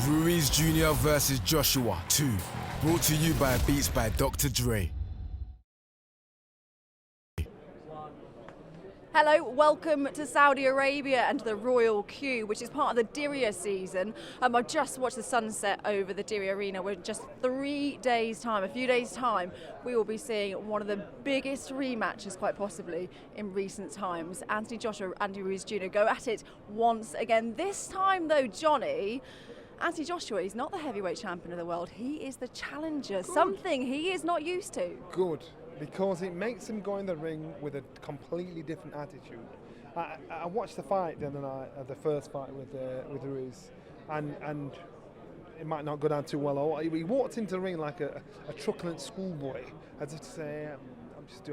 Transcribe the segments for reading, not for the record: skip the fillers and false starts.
Ruiz Jr. versus Joshua 2. Brought to you by Beats by Dr. Dre. Hello, welcome to Saudi Arabia and to the Royal Queue, which is part of the Diriyah season. I just watched the sunset over the Diriyah Arena. We're just 3 days' time, a few days' time, we will be seeing one of the biggest rematches, quite possibly, in recent times. Anthony Joshua, Andy Ruiz Jr. go at it once again. This time, though, Johnny, Anthony Joshua is not the heavyweight champion of the world. He is the challenger, something he is not used to. Good. Because it makes him go in the ring with a completely different attitude. I watched the fight the other night, the first fight with Ruiz, and it might not go down too well. He walked into the ring like a truculent schoolboy, as if to say,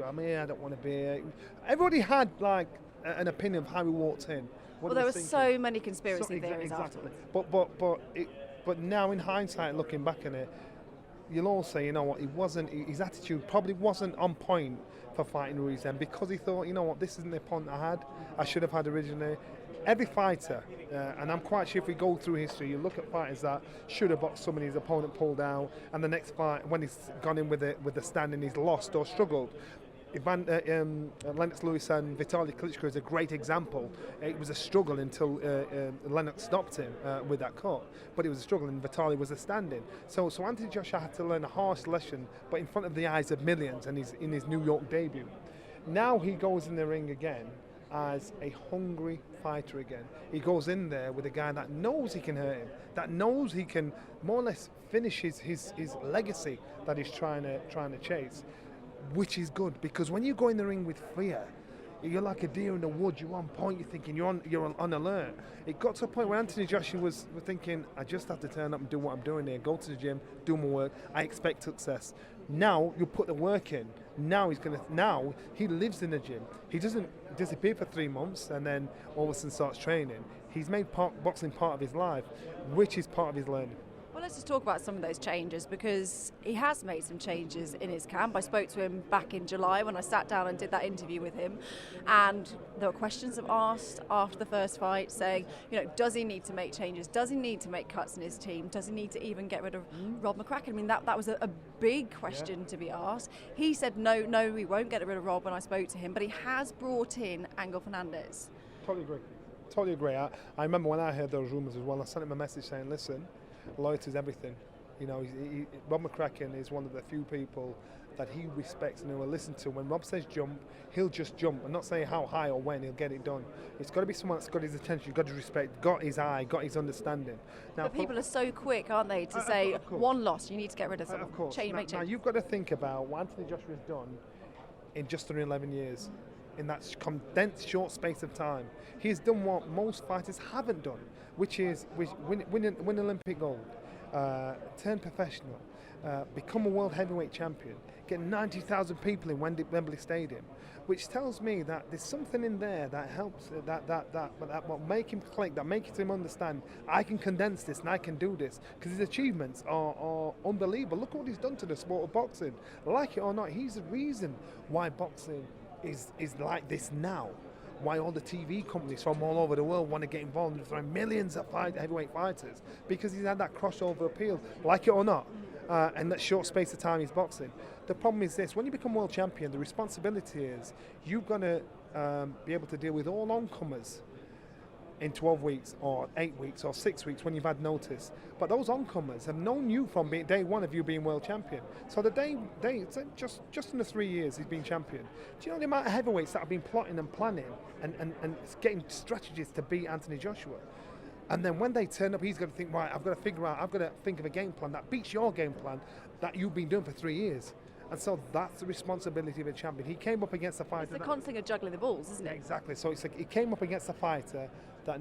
I'm here, I don't want to be here. Everybody had like an opinion of how he walked in. Well, there were so many conspiracy theories exactly. afterwards. But now in hindsight, looking back on it, you'll all say, you know what, his attitude probably wasn't on point for fighting Ruiz then, because he thought, you know what, this isn't the opponent I should have had originally. Every fighter, and I'm quite sure if we go through history, you look at fighters that should have boxed somebody his opponent pulled out, and the next fight, when he's gone in with the standing, he's lost or struggled. Lennox Lewis and Vitaly Klitschko is a great example. It was a struggle until Lennox stopped him with that cut, but it was a struggle and Vitaly was a standing. So Anthony Joshua had to learn a harsh lesson, but in front of the eyes of millions, and he's in his New York debut. Now he goes in the ring again as a hungry fighter again. He goes in there with a guy that knows he can hurt him, that knows he can more or less finish his legacy that he's trying to chase. Which is good, because when you go in the ring with fear, you're like a deer in the woods. You're on point. You're thinking you're on alert. It got to a point where Anthony Joshua was thinking, I just have to turn up and do what I'm doing here. Go to the gym, do my work. I expect success. Now you put the work in. Now he lives in the gym. He doesn't disappear for 3 months and then all of a sudden starts training. He's made boxing part of his life, which is part of his learning. Well, let's just talk about some of those changes, because he has made some changes in his camp. I spoke to him back in July when I sat down and did that interview with him, and there were questions asked after the first fight saying, does he need to make changes? Does he need to make cuts in his team? Does he need to even get rid of Rob McCracken? I mean, that was a big question to be asked. He said, no, we won't get rid of Rob when I spoke to him, but he has brought in Angel Fernandez. Totally agree. I remember when I heard those rumours as well, I sent him a message saying, listen, loyalty is everything. Rob McCracken is one of the few people that he respects and he will listen to. When Rob says jump, he'll just jump. I'm not saying how high or when, he'll get it done. It's got to be someone that's got his attention, you've got to respect, got his eye, got his understanding. Now, but people are so quick, aren't they, to say one loss, you need to get rid of someone. Of course. Make changes. Now you've got to think about what Anthony Joshua has done in just under 11 years. In that condensed short space of time, he's done what most fighters haven't done, which is win Olympic gold, turn professional, become a world heavyweight champion, get 90,000 people in Wembley Stadium, which tells me that there's something in there that helps, that will make him click, that makes him understand, I can condense this and I can do this, because his achievements are unbelievable. Look what he's done to the sport of boxing. Like it or not, he's the reason why boxing is like this now. Why all the TV companies from all over the world want to get involved and throw millions of heavyweight fighters, because he's had that crossover appeal, like it or not, and that short space of time he's boxing. The problem is this: when you become world champion, the responsibility is you've got to be able to deal with all oncomers in 12 weeks or 8 weeks or 6 weeks when you've had notice. But those oncomers have known you from day one of you being world champion. So the day just in the 3 years he's been champion, do you know the amount of heavyweights that have been plotting and planning and getting strategies to beat Anthony Joshua? And then when they turn up, he's got to think, right, I've got to think of a game plan that beats your game plan that you've been doing for 3 years. And so that's the responsibility of a champion. He came up against a fighter. It's the constant of juggling the balls, isn't it? Exactly. So it's like he came up against a fighter that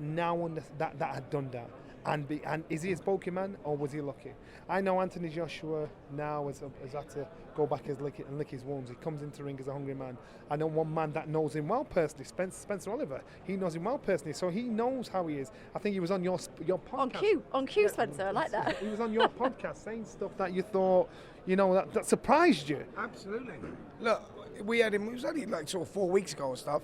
that had done that. And is he a Pokemon or was he lucky? I know Anthony Joshua now has had to go back and lick his wounds. He comes into the ring as a hungry man. I know one man that knows him well personally, Spencer Oliver. He knows him well personally, so he knows how he is. I think he was on your podcast. On cue, Spencer. I like that. He was on your podcast saying stuff that you thought, that surprised you. Absolutely. Look, we had him. It was only like sort of 4 weeks ago or stuff.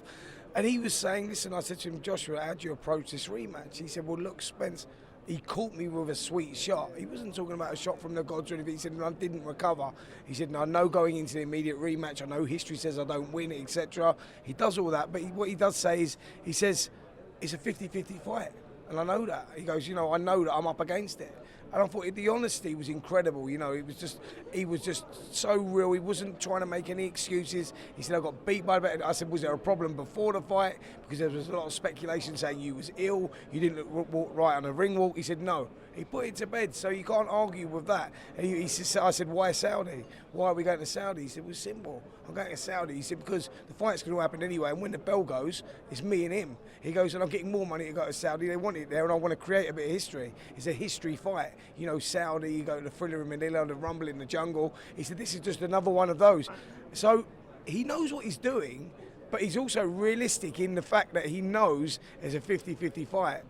And he was saying, listen, I said to him, Joshua, how do you approach this rematch? He said, well, look, Spence, he caught me with a sweet shot. He wasn't talking about a shot from the gods or anything. He said, I didn't recover. He said, I know going into the immediate rematch, I know history says I don't win, etc. He does all that, but what he does say is, he says, it's a 50-50 fight. And I know that. He goes, I know that I'm up against it. And I thought the honesty was incredible. He was just so real. He wasn't trying to make any excuses. He said, I got beat by the better. I said, was there a problem before the fight? Because there was a lot of speculation saying you was ill, you didn't walk right on the ring walk. He said, no. He put it to bed, so you can't argue with that. And I said, why Saudi? Why are we going to Saudi? He said, well, simple. I'm going to Saudi. He said, because the fight's going to happen anyway, and when the bell goes, it's me and him. He goes, and I'm getting more money to go to Saudi. They want it there, and I want to create a bit of history. It's a history fight. Saudi, you go to the Thriller in Manila, the Rumble in the Jungle. He said, this is just another one of those. So he knows what he's doing, but he's also realistic in the fact that he knows there's a 50-50 fight.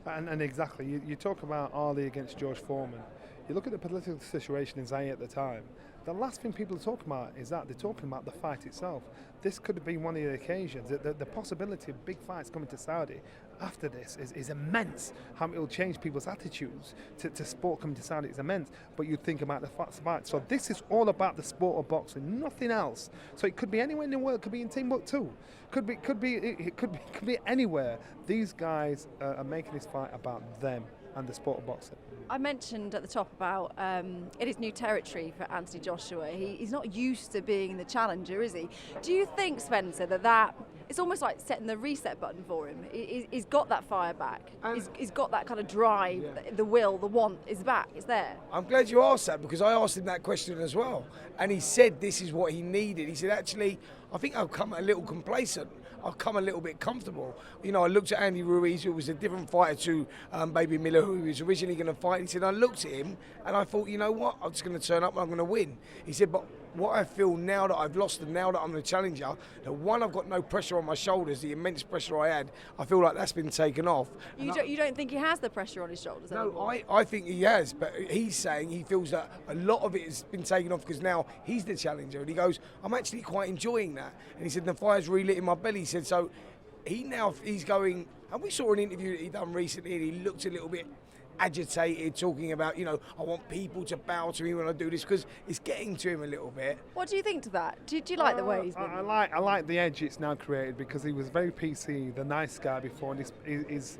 And exactly, you talk about Ali against George Foreman. You look at the political situation in Zaire at the time. The last thing people are talking about is that they're talking about the fight itself. This could have been one of the occasions. The possibility of big fights coming to Saudi after this is immense. How it will change people's attitudes to sport coming to Saudi is immense. But you think about the fight. So this is all about the sport of boxing, nothing else. So it could be anywhere in the world. It could be in Timbuktu. It could be anywhere. These guys are making this fight about them and the sport of boxing. I mentioned at the top about it is new territory for Anthony Joshua. He's not used to being the challenger, is he? Do you think, Spencer, that it's almost like setting the reset button for him? He's got that fire back. He's got that kind of drive, the will, the want is back. It's there. I'm glad you asked that, because I asked him that question as well. And he said this is what he needed. He said, actually, I think I've come a little complacent. I've come a little bit comfortable. I looked at Andy Ruiz, who was a different fighter to Baby Miller, who he was originally going to fight. He said, I looked at him and I thought, you know what, I'm just going to turn up and I'm going to win. He said, but what I feel now that I've lost and now that I'm the challenger, that one, I've got no pressure on my shoulders, the immense pressure I had, I feel like that's been taken off. You don't think he has the pressure on his shoulders anymore? No, I think he has, but he's saying he feels that a lot of it has been taken off because now he's the challenger. And he goes, I'm actually quite enjoying that. And he said, the fire's relit in my belly. He said, so he's going, and we saw an interview that he done recently and he looked a little bit agitated, talking about, I want people to bow to me when I do this, because it's getting to him a little bit. What do you think to that? Do you like the way he's been? I like the edge it's now created, because he was very PC, the nice guy before, and his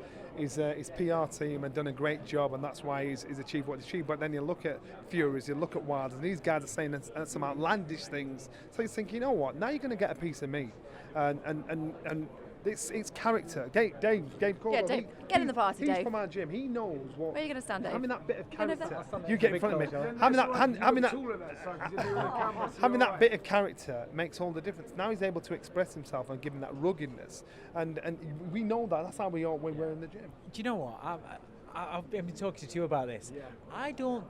PR team had done a great job, and that's why he's achieved what he's achieved. But then you look at Furies, you look at Wilds, and these guys are saying some outlandish things. So you think, you know what? Now you're going to get a piece of me, and it's character. Dave Gordon. Yeah, Dave, get in the party, he's Dave. He's from our gym. He knows what. Where are you going to stand, Dave? Having that bit of character. You get in front of me. Having that bit of character makes all the difference. Now he's able to express himself and give him that ruggedness. And we know that. That's how we are when we're in the gym. Do you know what? I've been talking to you about this. Yeah. I don't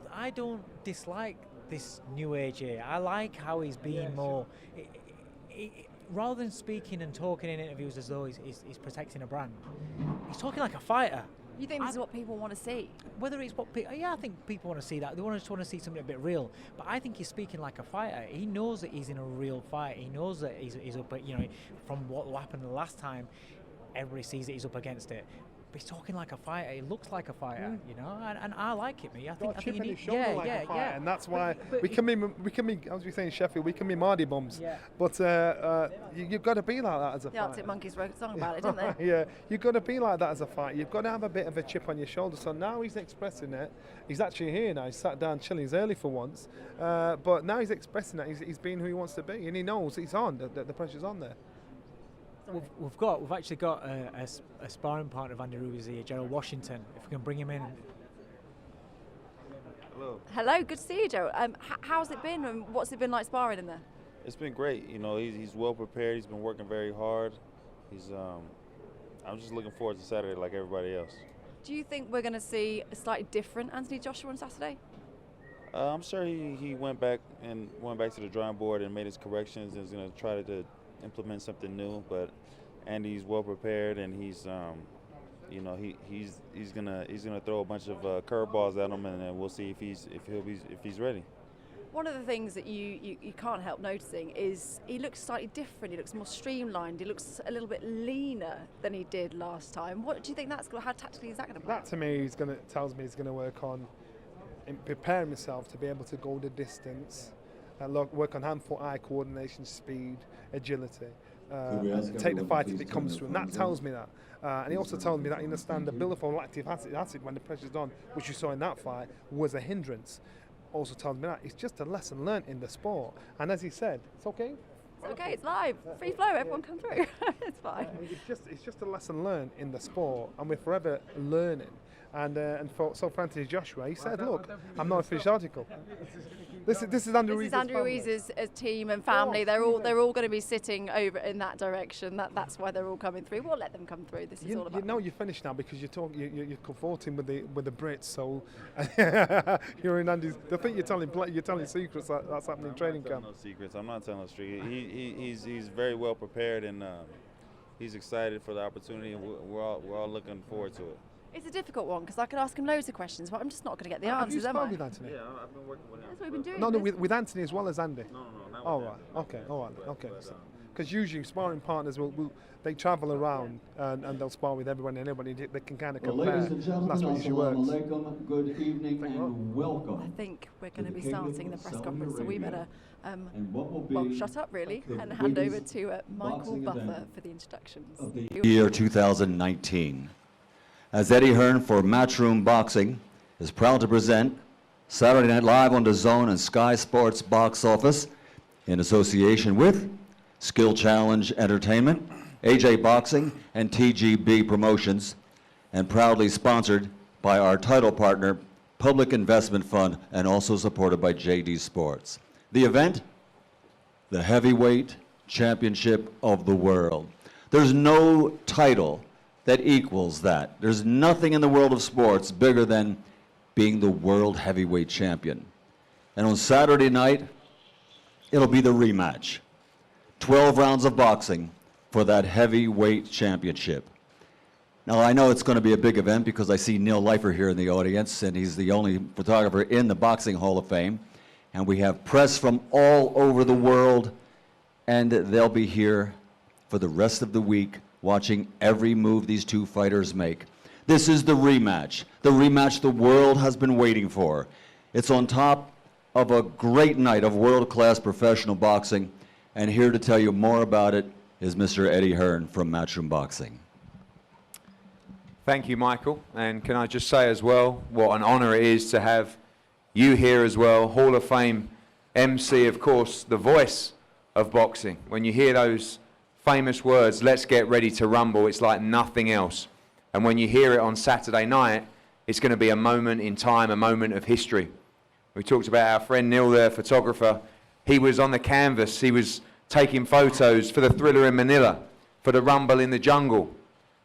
dislike this new age here. I like how he's being more. Rather than speaking and talking in interviews as though he's protecting a brand, he's talking like a fighter. You think this is what people want to see? Whether it's what people, I think people want to see that. They just want to see something a bit real. But I think he's speaking like a fighter. He knows that he's in a real fight. He knows that he's up, from what happened the last time, everybody sees that he's up against it. But he's talking like a fighter. He looks like a fighter, and I like it, me. I think you need, and that's why we can be, as we say in Sheffield, we can be Mardy bums. Yeah. But you've got to be like that as a fighter. The Arctic Monkeys wrote a song about it, didn't they? Yeah, you've got to be like that as a fighter. You've got to have a bit of a chip on your shoulder. So now he's expressing it. He's actually here now. He's sat down chilling. He's early for once, but now he's expressing that. He's being who he wants to be, and he knows he's on. The pressure's on there. We've actually got a sparring partner of Andy Ruiz here, Gerald Washington. If we can bring him in. Hello, good to see you, Joe. How's it been, and what's it been like sparring in there? It's been great. He's well prepared. He's been working very hard. I'm just looking forward to Saturday like everybody else. Do you think we're going to see a slightly different Anthony Joshua on Saturday? I'm sure he went back to the drawing board and made his corrections and is going to try to implement something new. But Andy's well prepared, and he's gonna throw a bunch of curveballs at him, and then we'll see if he's ready. One of the things that you can't help noticing is he looks slightly different. He looks more streamlined. He looks a little bit leaner than he did last time. What do you think how tactically is that going to play? That to me tells me he's going to work on preparing himself to be able to go the distance, work on hand-foot eye coordination, speed, agility, take the fight if it comes through. And that tells me that. And he also tells me that he understands the abilifol lactic acid when the pressure's on, which you saw in that fight, was a hindrance. Also tells me that it's just a lesson learned in the sport. And as he said, it's okay. It's okay. It's live, free flow. Everyone come through. It's fine. It's just a lesson learned in the sport, and we're forever learning. And for Anthony Joshua, he said, "Look, I'm not a finished article." This is Andy Ruiz's Andy Ruiz's team and family. They're all going to be sitting over in that direction. That's why they're all coming through. We'll let them come through. This is all about. You know you're finished now because you're comforting with the Brits. So you're in Andy's. I think you're telling secrets that's happening in training camp. No secrets. I'm not telling no secrets. He's very well prepared and he's excited for the opportunity. And we're all looking forward to it. It's a difficult one because I could ask him loads of questions, but I'm just not going to get the answers, am I? Have you sparred with Anthony? Yeah, I've been working with him. That's what we've been doing. No, with Anthony as well as Andy. No, not Oh, with right. him. Okay. All right. Okay. Because usually sparring partners they travel around and they'll spar with everyone and anybody they can kind of compare. Ladies and gentlemen, That's what usually works. Assalamu alaikum, good evening and welcome. I think we're going to be the Kingdom starting the of press Saudi conference, so we Arabia. better And what will be shut up really the and hand over biggest to Michael boxing Buffer event for the introductions. of the year 2019. As Eddie Hearn for Matchroom Boxing is proud to present Saturday Night Live on DAZN and Sky Sports Box Office in association with Skill Challenge Entertainment, AJ Boxing, and TGB Promotions, and proudly sponsored by our title partner, Public Investment Fund, and also supported by JD Sports. The event, the Heavyweight Championship of the World. There's no title that equals that. There's nothing in the world of sports bigger than being the world heavyweight champion. And on Saturday night, it'll be the rematch. 12 rounds of boxing for that heavyweight championship. Now I know it's going to be a big event because I see Neil Leifer here in the audience, and he's the only photographer in the Boxing Hall of Fame. And we have press from all over the world, and they'll be here for the rest of the week watching every move these two fighters make. This is the rematch the world has been waiting for. It's on top of a great night of world-class professional boxing, and here to tell you more about it is Mr. Eddie Hearn from Matchroom Boxing. Thank you, Michael. And can I just say as well, what an honor it is to have you here as well, Hall of Fame MC, of course, the voice of boxing. When you hear those famous words, let's get ready to rumble, it's like nothing else. And when you hear it on Saturday night, it's going to be a moment in time, a moment of history. We talked about our friend Neil there, photographer. He was on the canvas, he was taking photos for the Thriller in Manila, for the Rumble in the Jungle.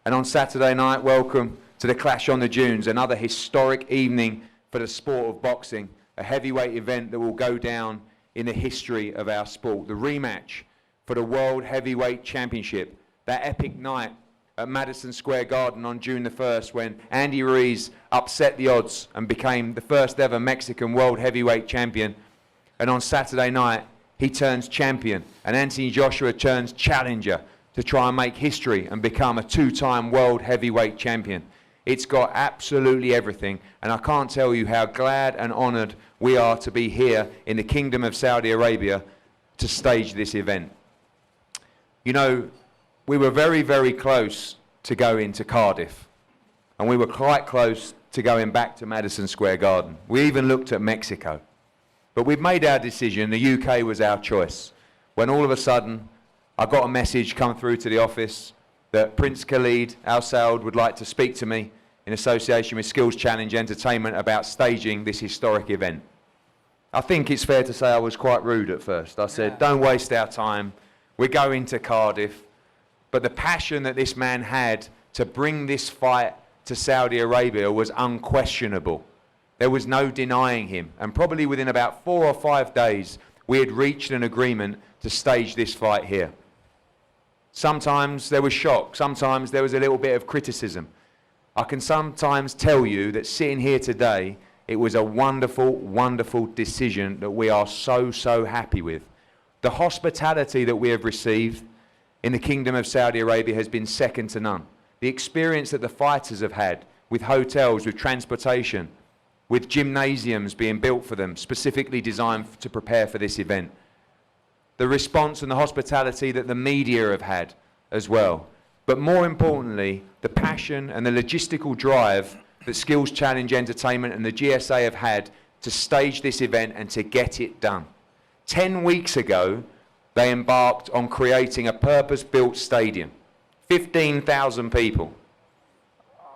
And on Saturday night, welcome to the Clash on the Dunes, another historic evening for the sport of boxing, a heavyweight event that will go down in the history of our sport. The rematch for the World Heavyweight Championship, that epic night at Madison Square Garden on June the 1st when Andy Ruiz upset the odds and became the first ever Mexican World Heavyweight Champion. And on Saturday night, he turns champion, and Anthony Joshua turns challenger to try and make history and become a two-time World Heavyweight Champion. It's got absolutely everything, and I can't tell you how glad and honoured we are to be here in the Kingdom of Saudi Arabia to stage this event. You know, we were very, very close to going to Cardiff, and we were quite close to going back to Madison Square Garden. We even looked at Mexico. But we've made our decision. The UK was our choice. When all of a sudden, I got a message come through to the office that Prince Khalid Al Saud would like to speak to me in association with Skills Challenge Entertainment about staging this historic event. I think it's fair to say I was quite rude at first. I said, don't waste our time. We're going to Cardiff. But the passion that this man had to bring this fight to Saudi Arabia was unquestionable. There was no denying him. And probably within about 4 or 5 days, we had reached an agreement to stage this fight here. Sometimes there was shock. Sometimes there was a little bit of criticism. I can sometimes tell you that sitting here today It was a wonderful, wonderful decision that we are so, so happy with. The hospitality that we have received in the Kingdom of Saudi Arabia has been second to none. The experience that the fighters have had with hotels, with transportation, with gymnasiums being built for them, specifically designed to prepare for this event. The response and the hospitality that the media have had as well. But more importantly, the passion and the logistical drive that Skills Challenge Entertainment and the GSA have had to stage this event and to get it done. 10 weeks ago, they embarked on creating a purpose-built stadium. 15,000 people.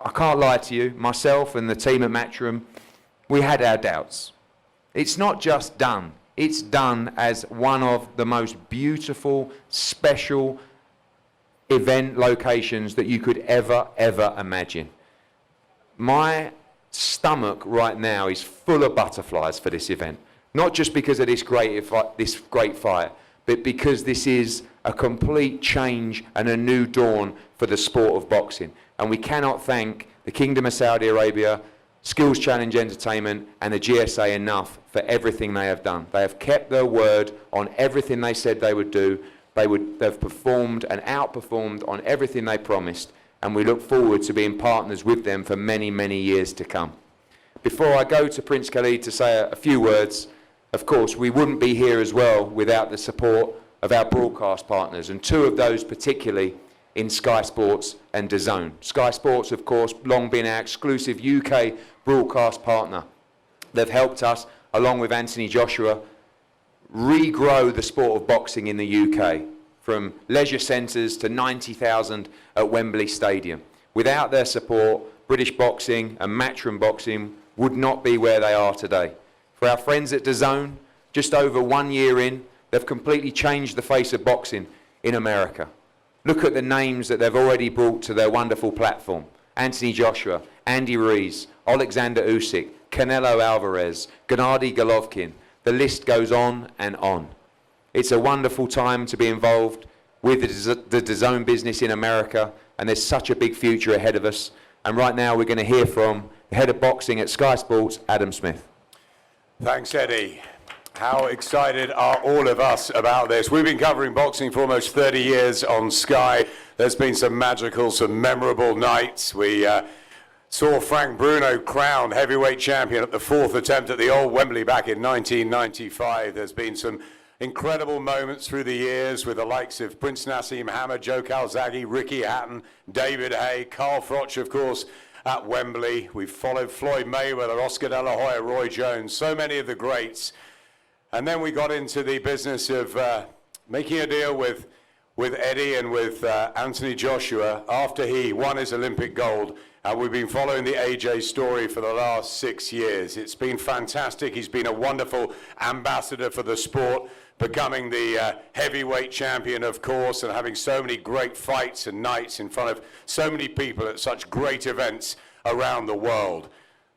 I can't lie to you, myself and the team at Matchroom, we had our doubts. It's not just done, it's done as one of the most beautiful, special event locations that you could ever imagine. My stomach right now is full of butterflies for this event. Not just because of this great fight, but because this is a complete change and a new dawn for the sport of boxing. And we cannot thank the Kingdom of Saudi Arabia, Skills Challenge Entertainment and the GSA enough for everything they have done. They have kept their word on everything they said they would do. They've performed and outperformed on everything they promised, and we look forward to being partners with them for many, many years to come. Before I go to Prince Khalid to say a few words, of course, we wouldn't be here as well without the support of our broadcast partners, and two of those particularly in Sky Sports and DAZN. Sky Sports, of course, long been our exclusive UK broadcast partner. They've helped us, along with Anthony Joshua, regrow the sport of boxing in the UK, from leisure centres to 90,000 at Wembley Stadium. Without their support, British boxing and Matchroom boxing would not be where they are today. For our friends at DAZN, just over 1 year in, they've completely changed the face of boxing in America. Look at the names that they've already brought to their wonderful platform. Anthony Joshua, Andy Ruiz, Alexander Usyk, Canelo Alvarez, Gennady Golovkin. The list goes on and on. It's a wonderful time to be involved with the DAZN business in America, and there's such a big future ahead of us. And right now we're going to hear from the head of boxing at Sky Sports, Adam Smith. Thanks, Eddie. How excited are all of us about this? We've been covering boxing for almost 30 years on Sky. There's been some magical, some memorable nights. We saw Frank Bruno crowned heavyweight champion at the fourth attempt at the old Wembley back in 1995. There's been some incredible moments through the years with the likes of Prince Nassim Hammer, Joe Calzaghe, Ricky Hatton, David Hay, Carl Froch, of course, at Wembley. We've followed Floyd Mayweather, Oscar De La Hoya, Roy Jones, so many of the greats. And then we got into the business of making a deal with Eddie and with Anthony Joshua after he won his Olympic gold. And we've been following the AJ story for the last 6 years. It's been fantastic. He's been a wonderful ambassador for the sport, becoming the heavyweight champion, of course, and having so many great fights and nights in front of so many people at such great events around the world.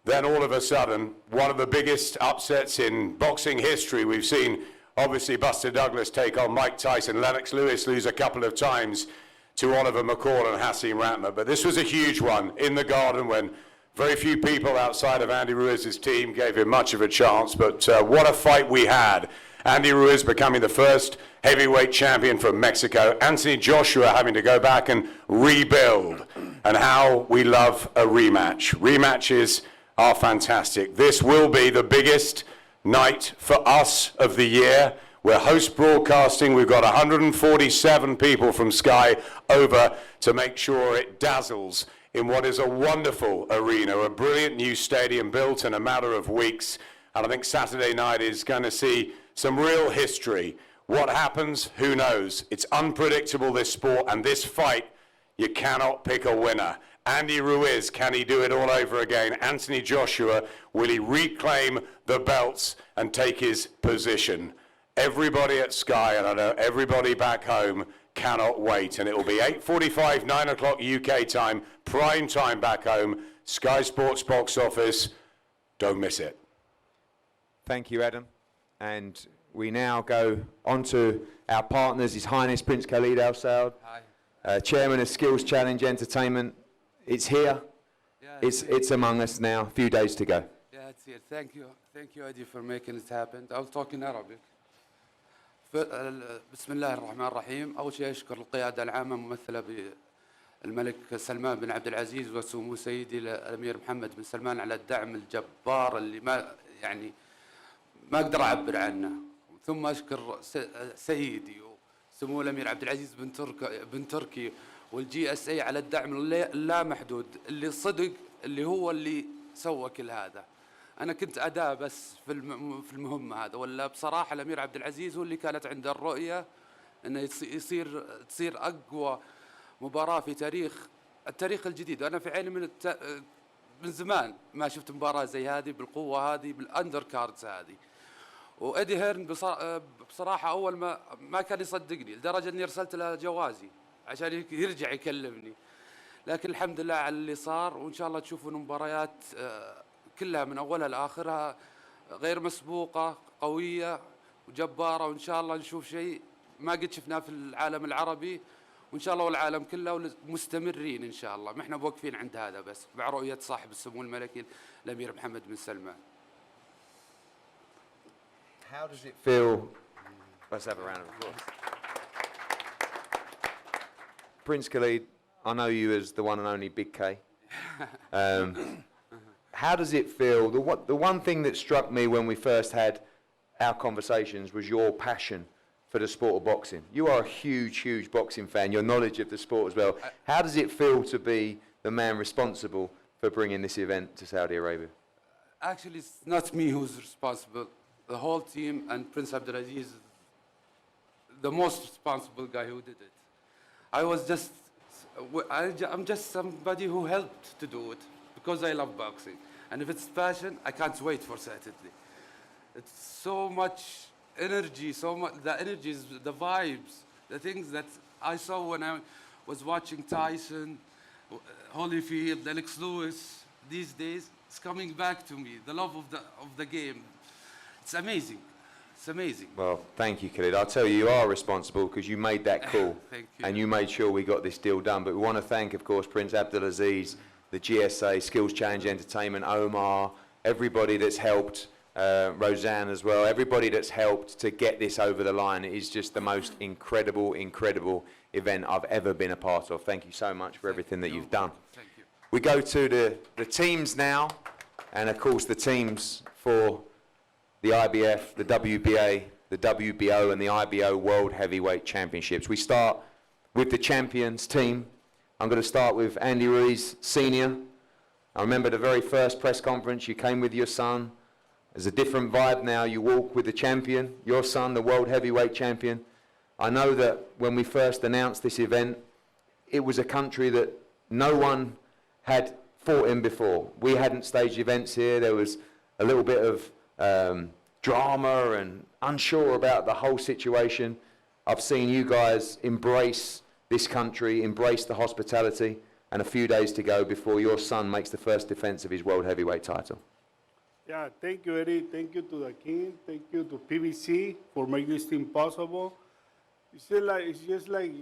Then all of a sudden, one of the biggest upsets in boxing history. We've seen, obviously, Buster Douglas take on Mike Tyson, Lennox Lewis lose a couple of times to Oliver McCall and Hasim Ratner. But this was a huge one in the Garden when very few people outside of Andy Ruiz's team gave him much of a chance. But what a fight we had. Andy Ruiz becoming the first heavyweight champion from Mexico. Anthony Joshua having to go back and rebuild. And how we love a rematch. Rematches are fantastic. This will be the biggest night for us of the year. We're host broadcasting. We've got 147 people from Sky over to make sure it dazzles in what is a wonderful arena, a brilliant new stadium built in a matter of weeks. And I think Saturday night is going to see some real history. What happens? Who knows? It's unpredictable, this sport, and this fight, you cannot pick a winner. Andy Ruiz, can he do it all over again? Anthony Joshua, will he reclaim the belts and take his position? Everybody at Sky, and I know everybody back home, cannot wait. And it will be 8:45, 9 o'clock UK time, prime time back home, Sky Sports box office. Don't miss it. Thank you, Adam. And we now go on to our partners, His Highness Prince Khalid Al Saud, Chairman of Skills Challenge Entertainment. It's here. Yeah, it's among us now. A few days to go. Yeah, That's it. Thank you, Eddie, for making it happen. I'll talk in Arabic. بسم الله الرحمن الرحيم. أول شيء أشكر القيادة العامة ممثلة بالملك سلمان بن عبد العزيز وسمو سيدي الأمير محمد بن سلمان على الدعم الجبار اللي ما أقدر أعبر عنه. ثم أشكر سيدي وسمو الأمير عبد العزيز بن تركي والجي اس اي على الدعم اللامحدود اللي صدق اللي هو اللي سوى كل هذا. أنا كنت أداة بس في المهمة هذا، ولا بصراحة الأمير عبد العزيز هو اللي كانت عنده الرؤية إنه تصير أقوى مباراة في التاريخ الجديد. أنا في عيني من زمان ما شفت مباراة زي هذه بالقوة هذه بالأندر كاردز هذه. وإيدي هيرن بصراحة أول ما كان يصدقني لدرجة إني أرسلت له جوازي عشان يرجع يكلمني، لكن الحمد لله على اللي صار. وإن شاء الله تشوفون مباريات كلها من أولها لآخرها غير مسبوقة قوية وجبارة، وإن شاء الله نشوف شيء ما قد شفناه في العالم العربي، وإن شاء الله والعالم كله مستمرين إن شاء الله. ما إحنا واقفين عند هذا بس، مع رؤية صاحب السمو الملكي الأمير محمد بن سلمان. How does it feel? Let's have a round of applause. Prince Khalid, I know you as the one and only Big K. How does it feel? The one thing that struck me when we first had our conversations was your passion for the sport of boxing. You are a huge, huge boxing fan, your knowledge of the sport as well. How does it feel to be the man responsible for bringing this event to Saudi Arabia? Actually, it's not me who's responsible. The whole team and Prince Abdulaziz is the most responsible guy who did it. I'm just somebody who helped to do it because I love boxing. And if it's passion, I can't wait for Saturday. It's so much energy, the energies, the vibes, the things that I saw when I was watching Tyson, Holyfield, Alex Lewis. These days, it's coming back to me. The love of the game. It's amazing. It's amazing. Well, thank you, Khalid. I'll tell you, you are responsible because you made that call. Thank you. And you made sure we got this deal done. But we want to thank, of course, Prince Abdulaziz, the GSA, Skills Challenge Entertainment, Omar, everybody that's helped, Roseanne as well, everybody that's helped to get this over the line. It is just the most incredible, incredible event I've ever been a part of. Thank you so much for everything that you've done. Thank you. We go to the teams now, and of course the teams for the IBF, the WBA, the WBO and the IBO World Heavyweight Championships. We start with the champions team. I'm going to start with Andy Ruiz Sr. I remember the very first press conference, you came with your son. There's a different vibe now. You walk with the champion, your son, the World Heavyweight Champion. I know that when we first announced this event, it was a country that no one had fought in before. We hadn't staged events here. There was a little bit of drama and unsure about the whole situation. I've seen you guys embrace this country, embrace the hospitality, and a few days to go before your son makes the first defense of his World Heavyweight title. Yeah, thank you, Eddie. Thank you to the King. Thank you to PBC for making this thing possible. It's just like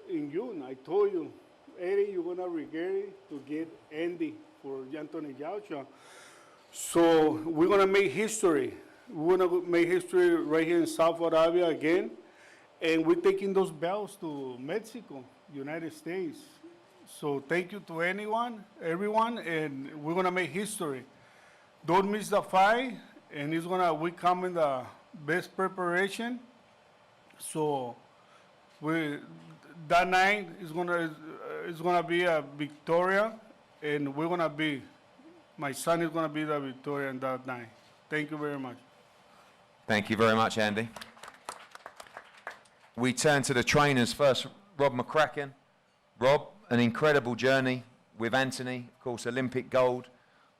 in June, I told you, Eddie, you're going to regret to get Andy for Anthony Joshua. So we're going to make history. We're going to make history right here in Saudi Arabia again. And we're taking those belts to Mexico, United States. So thank you to everyone, and we're going to make history. Don't miss the fight, and we come in the best preparation. So that night is going to be a Victoria, and my son is going to be the Victorian that night. Thank you very much. Thank you very much, Andy. We turn to the trainers first. Rob McCracken. Rob, an incredible journey with Anthony, of course, Olympic gold,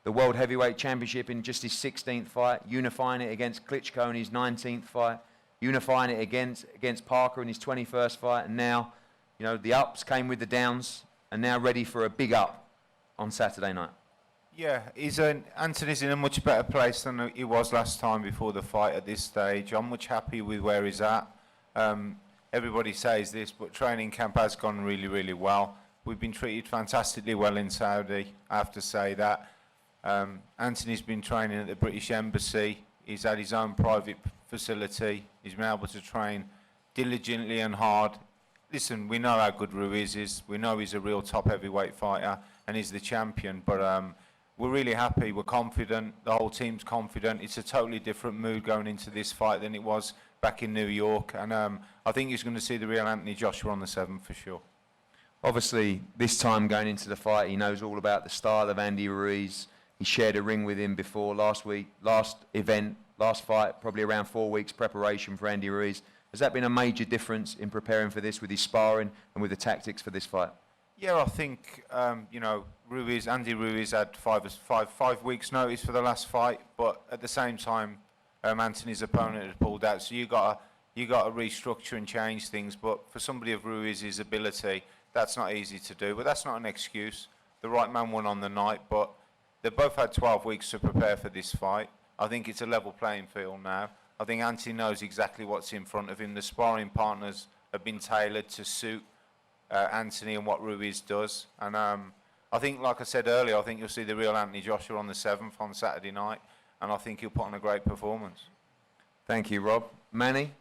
the World Heavyweight Championship in just his 16th fight, unifying it against Klitschko in his 19th fight, unifying it against Parker in his 21st fight, and now, you know, the ups came with the downs, and now ready for a big up on Saturday night. Yeah, Anthony's in a much better place than he was last time before the fight at this stage. I'm much happy with where he's at. Everybody says this, but training camp has gone really, really well. We've been treated fantastically well in Saudi, I have to say that. Anthony's been training at the British Embassy. He's had his own private facility. He's been able to train diligently and hard. Listen, we know how good Ruiz is. We know he's a real top heavyweight fighter and he's the champion. But we're really happy. We're confident. The whole team's confident. It's a totally different mood going into this fight than it was back in New York. And I think he's going to see the real Anthony Joshua on the 7th for sure. Obviously, this time going into the fight, he knows all about the style of Andy Ruiz. He shared a ring with him before last week, last event, last fight, probably around 4 weeks preparation for Andy Ruiz. Has that been a major difference in preparing for this with his sparring and with the tactics for this fight? Yeah, I think, you know, Andy Ruiz had five weeks notice for the last fight, but at the same time, Anthony's opponent had pulled out, so you got to restructure and change things. But for somebody of Ruiz's ability, that's not easy to do, but that's not an excuse. The right man won on the night, but they've both had 12 weeks to prepare for this fight. I think it's a level playing field now. I think Anthony knows exactly what's in front of him. The sparring partners have been tailored to suit Anthony and what Ruiz does. And I think, like I said earlier, I think you'll see the real Anthony Joshua on the 7th on Saturday night, and I think he'll put on a great performance. Thank you, Rob. Manny,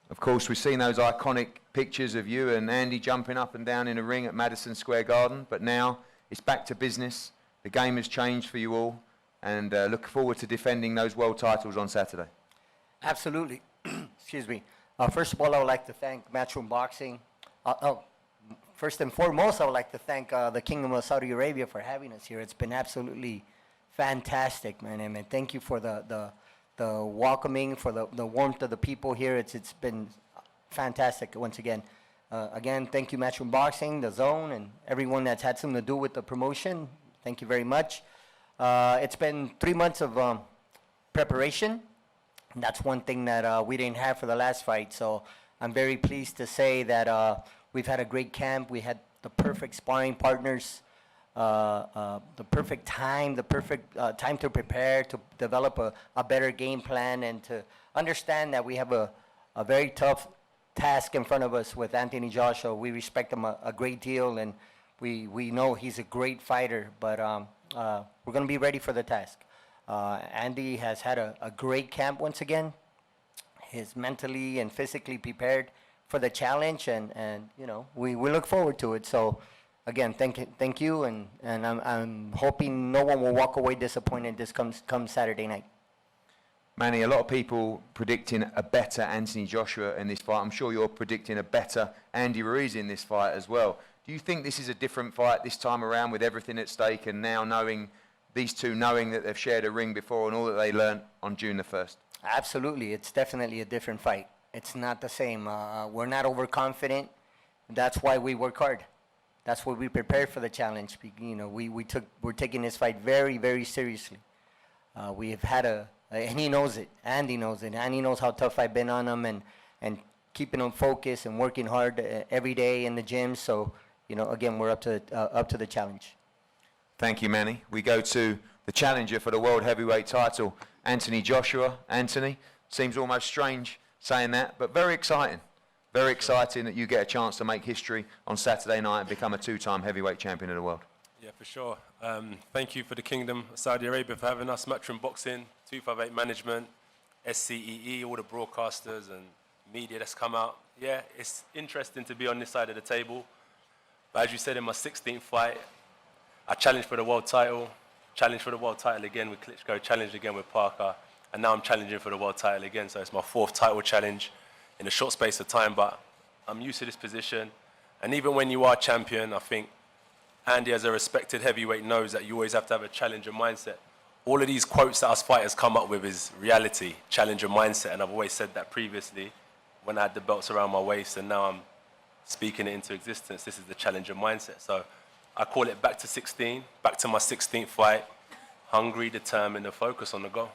of course, we've seen those iconic pictures of you and Andy jumping up and down in a ring at Madison Square Garden, but now it's back to business. The game has changed for you all, and look forward to defending those world titles on Saturday. Absolutely. Excuse me. First of all, I would like to thank Matchroom Boxing. First and foremost, I would like to thank the Kingdom of Saudi Arabia for having us here. It's been absolutely fantastic, man. And thank you for the welcoming, for the warmth of the people here. It's been fantastic once again. Again, thank you, Matchroom Boxing, the Zone, and everyone that's had something to do with the promotion. Thank you very much. It's been 3 months of preparation. That's one thing that we didn't have for the last fight. So I'm very pleased to say that we've had a great camp. We had the perfect sparring partners, the perfect time to prepare, to develop a better game plan, and to understand that we have a very tough task in front of us with Anthony Joshua. We respect him a great deal, and we know he's a great fighter, but we're going to be ready for the task. Andy has had a great camp once again. He's mentally and physically prepared for the challenge, and you know, we look forward to it. So again, thank you, and I'm hoping no one will walk away disappointed this comes Saturday night. Manny, a lot of people predicting a better Anthony Joshua in this fight. I'm sure you're predicting a better Andy Ruiz in this fight as well. Do you think this is a different fight this time around with everything at stake, and now knowing these two, knowing that they've shared a ring before and all that they learned on June the 1st? Absolutely. It's definitely a different fight. It's not the same. We're not overconfident. That's why we work hard. That's why we prepared for the challenge. You know, we're taking this fight very, very seriously. We have had and he knows it. Andy knows it. Andy knows how tough I've been on him, and keeping him focused and working hard every day in the gym. So, you know, again, we're up to the challenge. Thank you, Manny. We go to the challenger for the world heavyweight title, Anthony Joshua. Anthony, seems almost strange saying that, but very exciting. Very exciting that you get a chance to make history on Saturday night and become a two-time heavyweight champion of the world. Yeah, for sure. Thank you for the Kingdom of Saudi Arabia for having us, Matchroom Boxing, 258 Management, SCEE, all the broadcasters and media that's come out. Yeah, it's interesting to be on this side of the table. But as you said, in my 16th fight, I challenged for the world title, challenged for the world title again with Klitschko, challenged again with Parker, and now I'm challenging for the world title again. So it's my 4th title challenge in a short space of time, but I'm used to this position. And even when you are champion, I think Andy, as a respected heavyweight, knows that you always have to have a challenger mindset. All of these quotes that us fighters come up with is reality, challenger mindset, and I've always said that previously when I had the belts around my waist, and now I'm speaking it into existence. This is the challenger mindset. So I call it back to 16, back to my 16th fight, hungry, determined, and focused on the goal.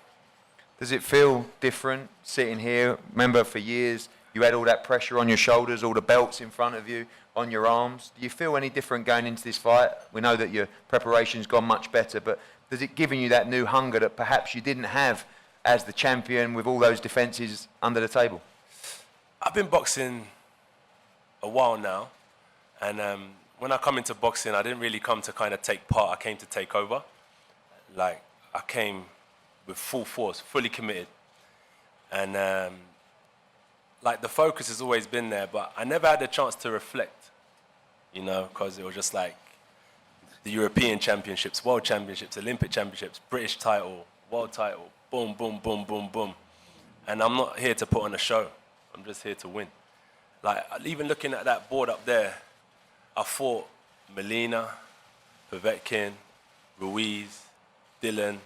Does it feel different sitting here? Remember, for years, you had all that pressure on your shoulders, all the belts in front of you, on your arms. Do you feel any different going into this fight? We know that your preparation's gone much better, but does it give you that new hunger that perhaps you didn't have as the champion with all those defences under the table? I've been boxing a while now, and when I come into boxing, I didn't really come to kind of take part. I came to take over. like I came with full force, fully committed. And like the focus has always been there, but I never had the chance to reflect, you know, because it was just like the European Championships, World Championships, Olympic Championships, British title, world title, boom, boom, boom, boom, boom. And I'm not here to put on a show. I'm just here to win. Like, even looking at that board up there, I fought Molina, Povetkin, Ruiz, Dillon,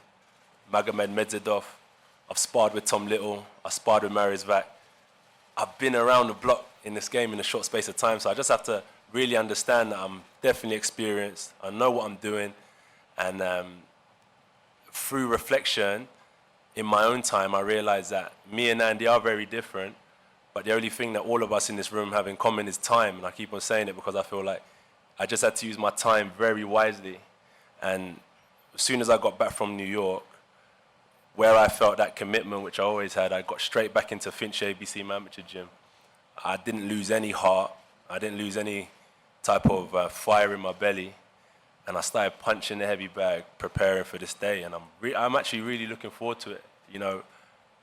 Magomed Medzadov. I've sparred with Tom Little. I sparred with Marizvac. I've been around the block in this game in a short space of time, so I just have to really understand that I'm definitely experienced. I know what I'm doing. And through reflection, in my own time, I realized that me and Andy are very different, but the only thing that all of us in this room have in common is time. And I keep on saying it because I feel like I just had to use my time very wisely. And as soon as I got back from New York, where I felt that commitment, which I always had, I got straight back into Finch ABC Amateur Gym. I didn't lose any heart. I didn't lose any type of fire in my belly. And I started punching the heavy bag, preparing for this day. And I'm actually really looking forward to it. You know,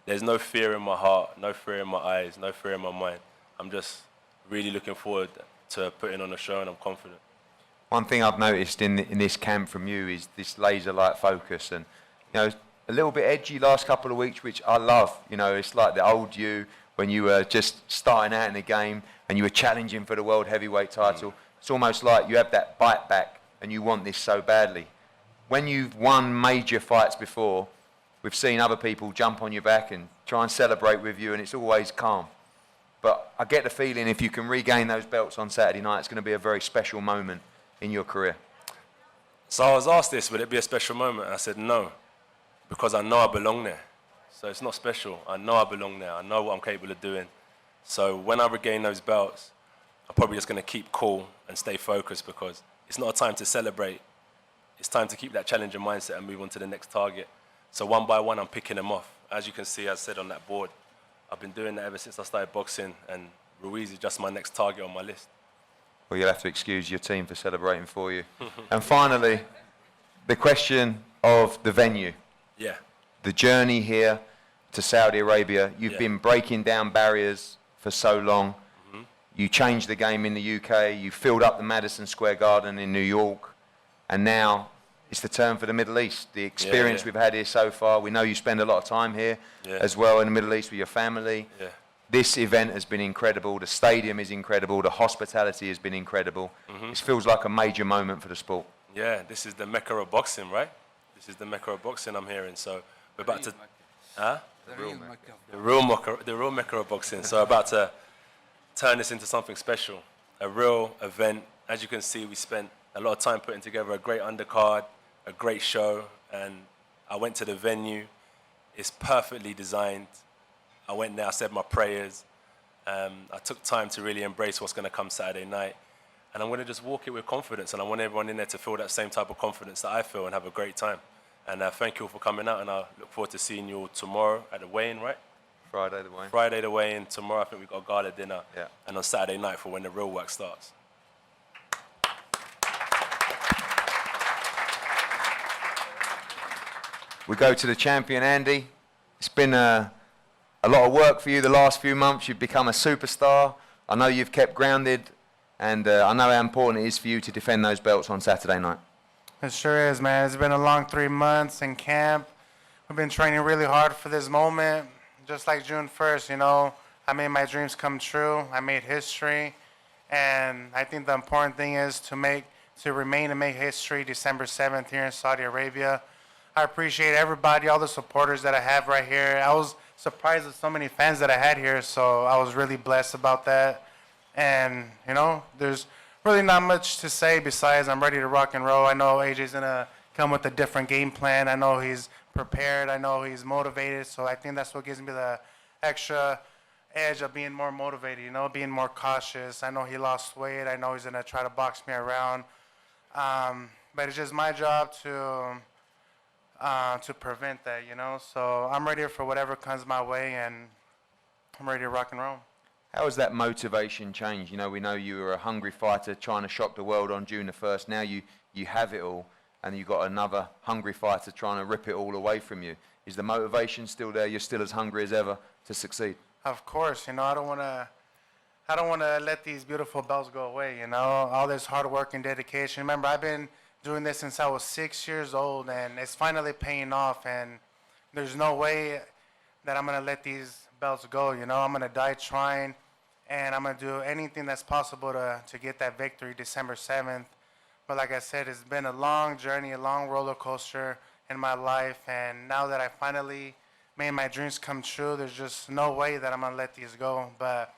there's no fear in my heart, no fear in my eyes, no fear in my mind. I'm just really looking forward to putting on a show, and I'm confident. One thing I've noticed in this camp from you is this laser-like focus, and you know, a little bit edgy last couple of weeks, which I love. You know, it's like the old you when you were just starting out in the game and you were challenging for the world heavyweight title. It's almost like you have that bite back and you want this so badly. When you've won major fights before, we've seen other people jump on your back and try and celebrate with you, and it's always calm. But I get the feeling if you can regain those belts on Saturday night, it's going to be a very special moment in your career. So I was asked this, would it be a special moment? I said no, because I know I belong there. So it's not special. I know I belong there. I know what I'm capable of doing. So when I regain those belts, I'm probably just going to keep cool and stay focused, because it's not a time to celebrate. It's time to keep that challenging mindset and move on to the next target. So one by one, I'm picking them off. As you can see, as I said on that board, I've been doing that ever since I started boxing, and Ruiz is just my next target on my list. Well, you'll have to excuse your team for celebrating for you. And finally, the question of the venue. Yeah. The journey here to Saudi Arabia. You've been breaking down barriers for so long. You changed the game in the UK. You filled up the Madison Square Garden in New York. And now it's the turn for the Middle East. The experience we've had here so far, we know you spend a lot of time here as well in the Middle East with your family. This event has been incredible. The stadium is incredible. The hospitality has been incredible. This feels like a major moment for the sport. Yeah, this is the Mecca of boxing, right? This is the Mecca of boxing I'm hearing. So we're about to... Huh? The real Mecca of boxing. So about to turn this into something special. A real event. As you can see, we spent a lot of time putting together a great undercard, a great show, and I went to the venue. It's perfectly designed. I went there, I said my prayers. I took time to really embrace what's going to come Saturday night. And I'm going to just walk it with confidence, and I want everyone in there to feel that same type of confidence that I feel and have a great time. And thank you all for coming out, and I look forward to seeing you all tomorrow at the weigh-in, right? Friday the weigh-in. Friday the weigh-in. Tomorrow I think we've got a gala dinner. Yeah. And on Saturday night for when the real work starts. We go to the champion, Andy. It's been a lot of work for you the last few months. You've become a superstar. I know you've kept grounded, and I know how important it is for you to defend those belts on Saturday night. It sure is, man. It's been a long 3 months in camp. We've been training really hard for this moment. Just like June 1st, you know, I made my dreams come true. I made history. And I think the important thing is to remain and make history December 7th here in Saudi Arabia. I appreciate everybody, all the supporters that I have right here. I was surprised at so many fans that I had here, so I was really blessed about that. And, you know, there's really not much to say besides I'm ready to rock and roll. I know AJ's going to come with a different game plan. I know he's prepared. I know he's motivated. So I think that's what gives me the extra edge of being more motivated, you know, being more cautious. I know he lost weight. I know he's going to try to box me around. But it's just my job to prevent that, you know. So I'm ready for whatever comes my way, and I'm ready to rock and roll. How has that motivation changed? You know, we know you were a hungry fighter trying to shock the world on June the 1st. Now you have it all. and you've got another hungry fighter trying to rip it all away from you. Is the motivation still there? You're still as hungry as ever to succeed? Of course, you know, I don't want to let these beautiful belts go away, you know, all this hard work and dedication. Remember, I've been doing this since I was 6 years old, and it's finally paying off, and there's no way that I'm going to let these belts go, you know. I'm going to die trying, and I'm going to do anything that's possible to get that victory December 7th. But like I said, it's been a long journey, a long roller coaster in my life, and now that I finally made my dreams come true, there's just no way that I'm going to let these go. But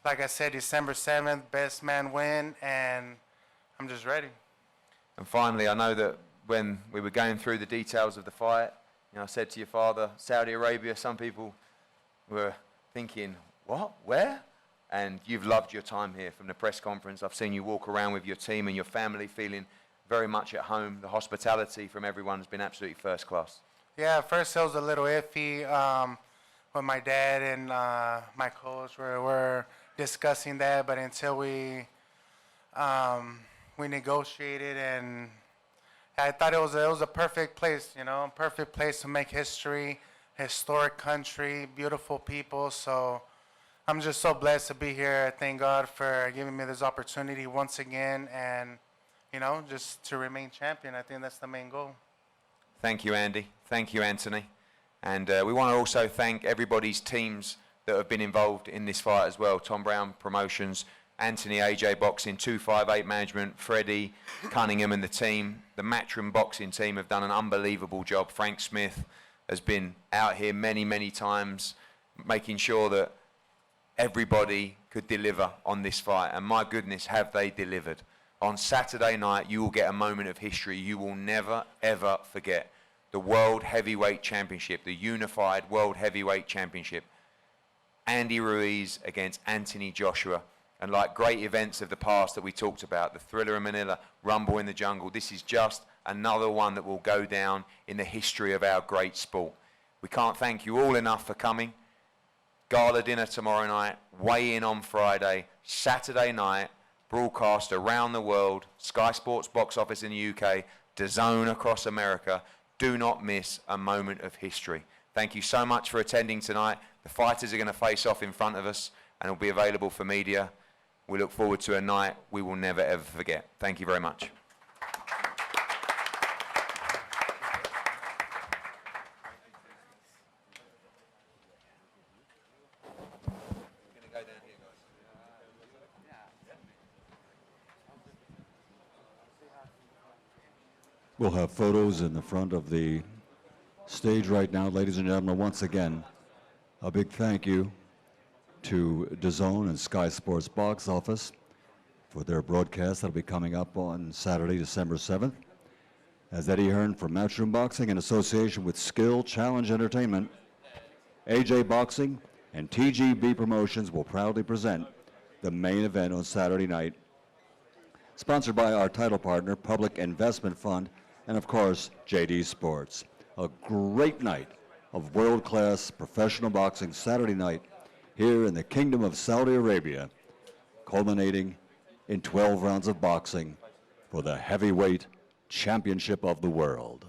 like I said, December 7th, best man win, and I'm just ready. And finally, I know that when we were going through the details of the fight, you know, I said to your father, Saudi Arabia, some people were thinking, what, where? And you've loved your time here. From the press conference, I've seen you walk around with your team and your family feeling very much at home. The hospitality from everyone has been absolutely first class. Yeah, at first it was a little iffy when my dad and my coach were discussing that, but until we negotiated, and I thought it was a perfect place, you know, perfect place to make history, historic country, beautiful people. So I'm just so blessed to be here. I thank God for giving me this opportunity once again, and you know, just to remain champion. I think that's the main goal. Thank you, Andy. Thank you, Anthony. And we want to also thank everybody's teams that have been involved in this fight as well. Tom Brown Promotions, Anthony AJ Boxing, 258 Management, Freddie Cunningham and the team. The Matchroom Boxing team have done an unbelievable job. Frank Smith has been out here many, many times, making sure that everybody could deliver on this fight. And my goodness, have they delivered. On Saturday night, you will get a moment of history you will never, ever forget. The World Heavyweight Championship, the Unified World Heavyweight Championship. Andy Ruiz against Anthony Joshua. And like great events of the past that we talked about, the Thriller in Manila, Rumble in the Jungle, this is just another one that will go down in the history of our great sport. We can't thank you all enough for coming. Gala dinner tomorrow night, weigh-in on Friday, Saturday night, broadcast around the world, Sky Sports box office in the UK, DAZN across America. Do not miss a moment of history. Thank you so much for attending tonight. The fighters are going to face off in front of us and will be available for media. We look forward to a night we will never ever forget. Thank you very much. We'll have photos in the front of the stage right now. Ladies and gentlemen, once again, a big thank you to DAZN and Sky Sports box office for their broadcast that'll be coming up on Saturday, December 7th. As Eddie Hearn from Matchroom Boxing in association with Skill Challenge Entertainment, AJ Boxing and TGB Promotions will proudly present the main event on Saturday night. Sponsored by our title partner, Public Investment Fund, and of course, JD Sports. A great night of world-class professional boxing Saturday night here in the Kingdom of Saudi Arabia, culminating in 12 rounds of boxing for the heavyweight championship of the world.